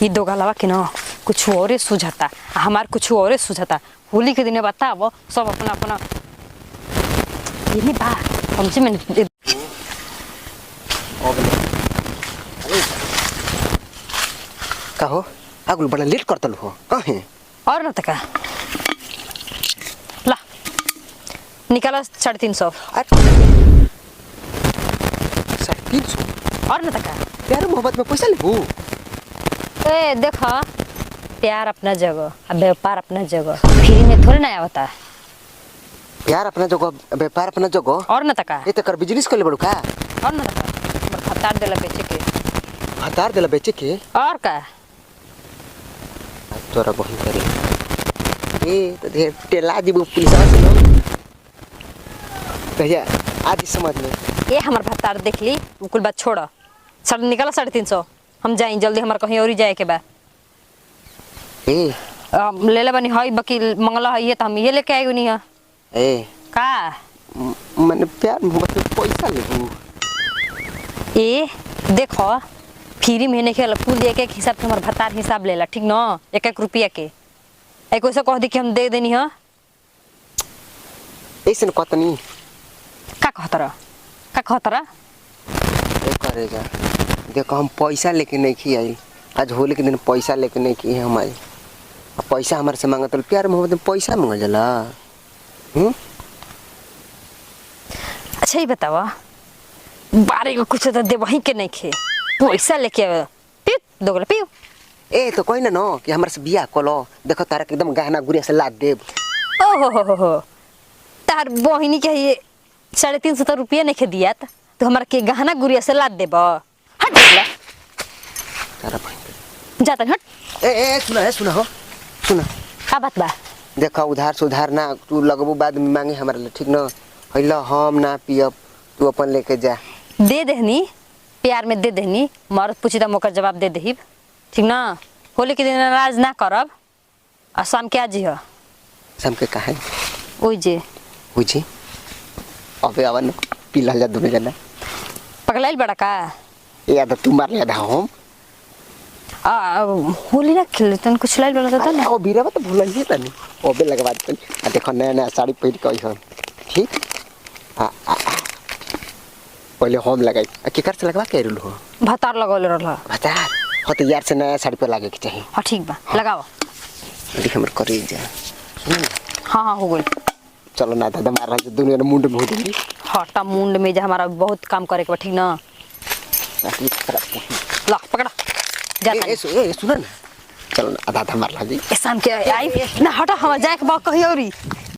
ये दो गलवा के ना कुछ और ही सुझाता हमार कुछ और ही सुझाता होली के दिन बताओ सब अपना अपना ये नहीं बा हमसे मैंने कहो आगुल बड़ा लेट करतल हो कहे और ना तका ला निकाला 350 350 और ना तका प्यार मोहब्बत में पैसा लेबू ए देखो प्यार अपना जगह अब व्यापार अपना जगह फ्री में थोड़ी ना आवता प्यार अपना जगह व्यापार अपना जगह और ना तका ये तो कर बिजनेस कर ले बड़ू का और ना तका हतार देला बेचे के हतार देला बेचे के और का तोरा बहन करे ए तो दे टेला जीबू पुलिस से लो भैया आज ही समझ में ये हमार भत्तार देख ली कुल बात छोड़ सर निकाला 350 हम जाई जल्दी हमार कहीं और ही जाए के बा ए ले ले बनी हई वकील मंगला हई है तो हम ये लेके आई नहीं है ए का मैंने प्यार मोहब्बत में पैसा लेबू ए देखो फ्री महीने के कुल एक एक हिसाब से हमार भत्तार हिसाब लेला ठीक ना 1-1 रुपया के एक वैसे कह दी कि हम दे देनी है ऐसे न कतनी का कहतरा ए करेगा देखो हम पैसा लेके नहीं की आई आज होली के दिन पैसा लेके नहीं की हम आई पैसा हमारे से मांगत प्यार मोहब्बत में पैसा मांगा जला अच्छा ही बतावा बारे को कुछ तो दे वहीं के नहीं खे पैसा लेके पी दो गला पी ए तो कोई ना नो कि हमारे से बियाह कलो देखो तारा के एकदम गहना गुड़िया से लाद देब ओ हो तार बहिनी के ये 350 रुपया नहीं खे दिया तो हमारा के गहना गुड़िया से लाद देब हट गला तारा भाई जाता हट ए सुना हो सुना का बात बा देखो उधार सुधार ना तू लगबू बाद में मांगे हमारे लिए ठीक ना हैला हम ना पियब तू अपन लेके जा दे देहनी प्यार में दे देहनी मर्द पूछी तो मोकर जवाब दे देहिब ठीक ना होली के दिन नाराज ना करब आ शाम के आज ह शाम के काहे ओई जे बुझी अबे आवन पिला जा दोनों जना पगलाइल बड़ा का याद तू मार लिया था हम होली ना खेले तन कुछ लाइल बड़ा था ना ओ बीरा तो भूल ही तनी ओबे लगवा दे आ देखो नया नया साड़ी पहन के आई हम ठीक पहले होम लगाई केकर से लगवा के रुल हो भतार लगौले रहला भतार हो तो यार से नया साड़ी पे लागे के चाहिए हां ठीक बा लगाओ देख हमर करे जा हां हो गई चलो ना दादा मार रहा दुनिया में मुंड में हो गई हटा मुंड में जा हमारा बहुत काम करे के बा ठीक ना ला पकड़ा जा ए सुना ना चलो ना आधा मार ला जी शाम के आई ना हटा हम जाए के बा कहीं औरी